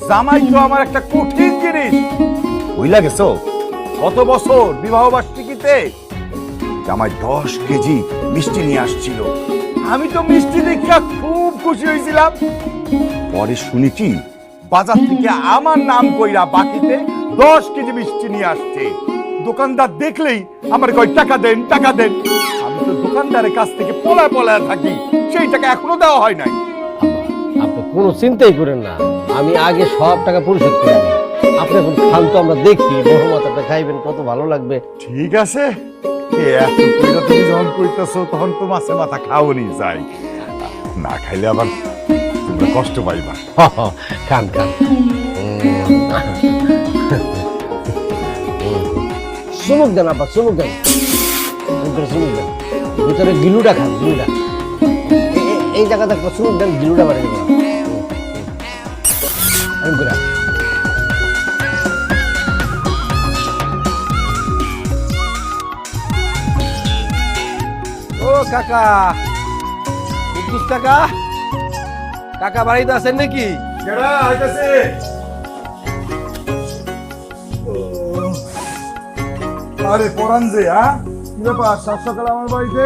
জামাই তো আমার একটা কঠিন জিনিস। বুঝলা গেছো, কত বছর বিবাহ বার্ষিকীতে জামাই 10 কেজি মিষ্টি নিয়ে আসছিল। আমি তো মিষ্টি দেখে খুব খুশি হয়েছিলাম। পরে শুনি কি বাজার থেকে আমার নাম কইরা বাকিতে 10 কেজি মিষ্টি নিয়ে আসছে। দোকানদার দেখলেই আমার কয় টাকা দেন টাকা দেন। আমি তো দোকানদারের কাছ থেকে পলায় পলায় থাকি, সেই টাকা এখনো দেওয়া হয় নাই। আপনি কোনো চিন্তাই করেন না, আমি আগে সব টাকা পরিশোধ করে দিই। আপনি এখন খান তো, আমরা দেখি বড় মাথাটা খাইবেন, কত ভালো লাগবে। ঠিক আছে, এত কইরা তুমি যখন কইতাছো তখন তো মাছে মাথা খাওনি যায়, না খাইলে আবার তোমরা কষ্ট পাইবা। খান খান। চুমুক দেন আপা, চুমুক দেন, চুমুক দেন। ভিতরে গিলুটা খান, গিলুটা। এই জায়গাটা চুমুক দেন, গিলুটা বাড়ি দেবো। ও কাকা, কুদ্দুস কাকা, কাকা বাড়িতে আছেন নাকি? কেডা আইতাছে? আরে পরান যে, কি ব্যাপার সাত সকালে আমার বাড়িতে?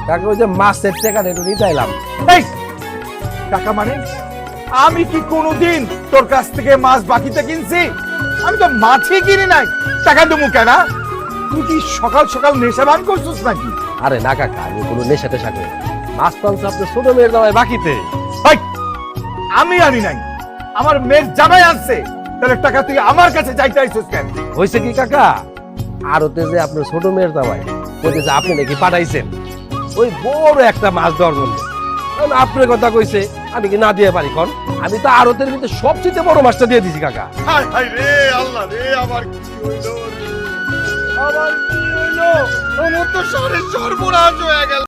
কাকা ওই যে মাছের টাকাটা একটু নিতে এলাম। এই টাকা মানে? আমি কি কোনোদিন তোর কাছ থেকে মাছ বাকিতে কিনছি? আমি তো মাছই কিনি নাই, টাকা দেবো কেন? তুই কি সকাল সকাল নেশা ভান করছিস নাকি? আরে না কাকা, আমি কোনো নেশা টেশা করি না। মাছ তো আনছে আপনার ছোট মেয়ের জামাই বাকিতে। এই, আমি আনি নাই, আমার মেয়ের জামাই আনছে। তাহলে টাকা তুই আমার কাছে চাইতে আইছিস কেন? হয়েছে কি কাকা, আরতে যে আপনার ছোট মেয়ের জামাই কইতে যে আপনি নাকি পাঠাইছেন ওই বড় একটা মাছ দেওয়ার জন্য। এখন আপনার কথা কইছে, আমি কি না দিয়ে পারি? কোন আমি তো আরতের ভিতরে সবচেয়ে বড় মাছটা দিয়ে দিছি কাকা। হায় হায় রে আল্লাহ রে, আমার কি হইলো রে? আমার কি হইলো? আমার তো সর্বনাশ হয়ে গেল।